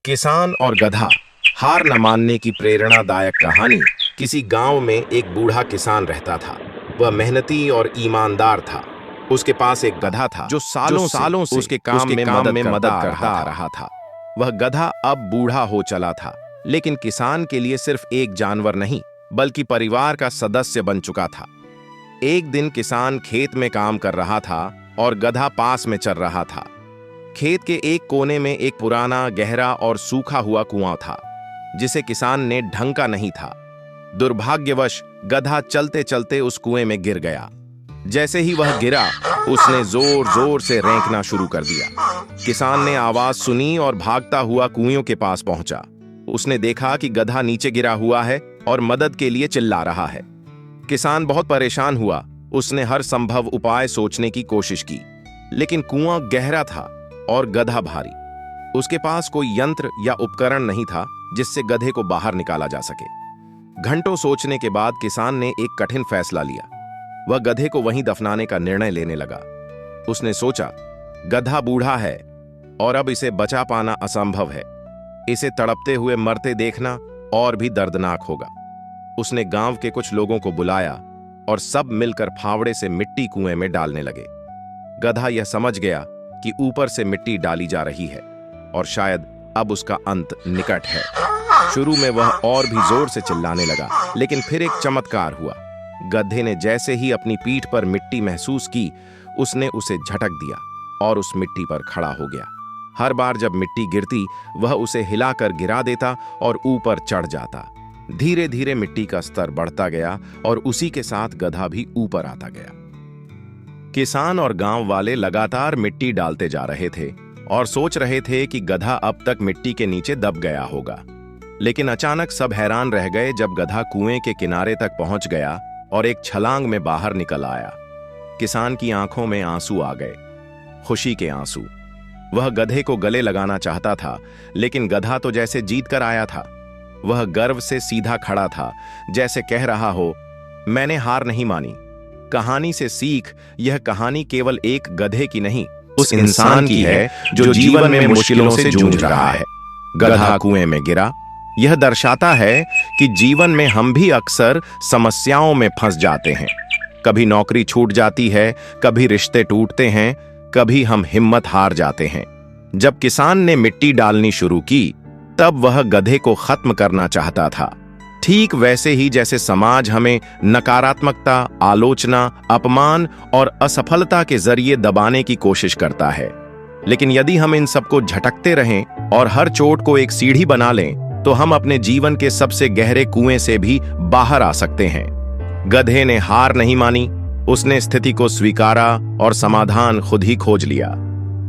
किसान और गधा, हार न मानने की प्रेरणादायक कहानी। किसी गांव में एक बूढ़ा किसान रहता था। वह मेहनती और ईमानदार था। उसके पास एक गधा था जो सालों से उसके काम में मदद करता रहा था। वह गधा अब बूढ़ा हो चला था, लेकिन किसान के लिए सिर्फ एक जानवर नहीं, बल्कि परिवार का सदस्य बन चुका था। एक दिन किसान खेत में काम कर रहा था और गधा पास में चल रहा था। खेत के एक कोने में एक पुराना, गहरा और सूखा हुआ कुआं था, जिसे किसान ने ढंका नहीं था। दुर्भाग्यवश गधा चलते चलते उस कुएं में गिर गया। जैसे ही वह गिरा, उसने जोर जोर से रेंकना शुरू कर दिया। किसान ने आवाज सुनी और भागता हुआ कुएं के पास पहुंचा। उसने देखा कि गधा नीचे गिरा हुआ है और मदद के लिए चिल्ला रहा है। किसान बहुत परेशान हुआ। उसने हर संभव उपाय सोचने की कोशिश की, लेकिन कुआं गहरा था और गधा भारी। उसके पास कोई यंत्र या उपकरण नहीं था जिससे गधे को बाहर निकाला जा सके। घंटों सोचने के बाद किसान ने एक कठिन फैसला लिया। वह गधे को वहीं दफनाने का निर्णय लेने लगा। उसने सोचा, गधा बूढ़ा है और अब इसे बचा पाना असंभव है। इसे तड़पते हुए मरते देखना और भी दर्दनाक होगा। उसने गांव के कुछ लोगों को बुलाया और सब मिलकर फावड़े से मिट्टी कुएं में डालने लगे। गधा यह समझ गया कि ऊपर से मिट्टी डाली जा रही है और शायद अब उसका अंत निकट है। शुरू में वह और भी जोर से चिल्लाने लगा, लेकिन फिर एक चमत्कार हुआ। गधे ने जैसे ही अपनी पीठ पर मिट्टी महसूस की, उसने उसे झटक दिया और उस मिट्टी पर खड़ा हो गया। हर बार जब मिट्टी गिरती, वह उसे हिलाकर गिरा देता और ऊपर चढ़ जाता। धीरे धीरे मिट्टी का स्तर बढ़ता गया और उसी के साथ गधा भी ऊपर आता गया। किसान और गांव वाले लगातार मिट्टी डालते जा रहे थे और सोच रहे थे कि गधा अब तक मिट्टी के नीचे दब गया होगा। लेकिन अचानक सब हैरान रह गए जब गधा कुएं के किनारे तक पहुंच गया और एक छलांग में बाहर निकल आया। किसान की आंखों में आंसू आ गए, खुशी के आंसू। वह गधे को गले लगाना चाहता था, लेकिन गधा तो जैसे जीत कर आया था। वह गर्व से सीधा खड़ा था, जैसे कह रहा हो, मैंने हार नहीं मानी। कहानी से सीख, यह कहानी केवल एक गधे की नहीं, उस इंसान की है जो जीवन में मुश्किलों से जूझ रहा है। गधा कुएं में गिरा। यह दर्शाता है कि जीवन में हम भी अक्सर समस्याओं में फंस जाते हैं। कभी नौकरी छूट जाती है, कभी रिश्ते टूटते हैं, कभी हम हिम्मत हार जाते हैं। जब किसान ने मिट्टी डालनी शुरू की, तब वह गधे को खत्म करना चाहता था। ठीक वैसे ही जैसे समाज हमें नकारात्मकता, आलोचना, अपमान और असफलता के जरिए दबाने की कोशिश करता है। लेकिन यदि हम इन सबको झटकते रहें और हर चोट को एक सीढ़ी बना लें, तो हम अपने जीवन के सबसे गहरे कुएं से भी बाहर आ सकते हैं। गधे ने हार नहीं मानी। उसने स्थिति को स्वीकारा और समाधान खुद ही खोज लिया।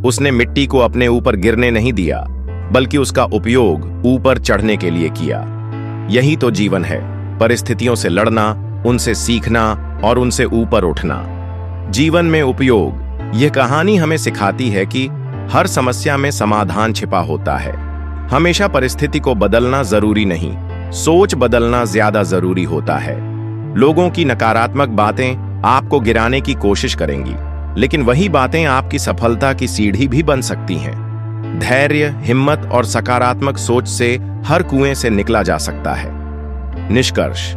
उसने मिट्टी को अपने ऊपर गिरने नहीं दिया, बल्कि उसका उपयोग ऊपर चढ़ने के लिए किया। यही तो जीवन है, परिस्थितियों से लड़ना, उनसे सीखना और उनसे ऊपर उठना। जीवन में उपयोग। यह कहानी हमें सिखाती है कि हर समस्या में समाधान छिपा होता है। हमेशा परिस्थिति को बदलना जरूरी नहीं, सोच बदलना ज्यादा जरूरी होता है। लोगों की नकारात्मक बातें आपको गिराने की कोशिश करेंगी, लेकिन वही बातें आपकी सफलता की सीढ़ी भी बन सकती हैं। धैर्य, हिम्मत और सकारात्मक सोच से हर कुएं से निकला जा सकता है। निष्कर्ष: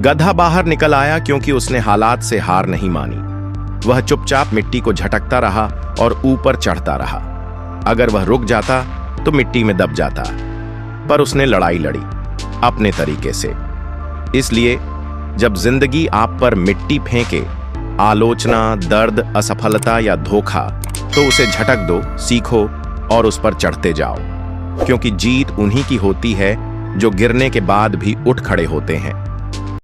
गधा बाहर निकल आया क्योंकि उसने हालात से हार नहीं मानी। वह चुपचाप मिट्टी को झटकता रहा और ऊपर चढ़ता रहा। अगर वह रुक जाता तो मिट्टी में दब जाता, पर उसने लड़ाई लड़ी अपने तरीके से। इसलिए जब जिंदगी आप पर मिट्टी फेंके, आलोचना, दर्द, असफलता या धोखा, तो उसे झटक दो, सीखो और उस पर चढ़ते जाओ। क्योंकि जीत उन्हीं की होती है जो गिरने के बाद भी उठ खड़े होते हैं।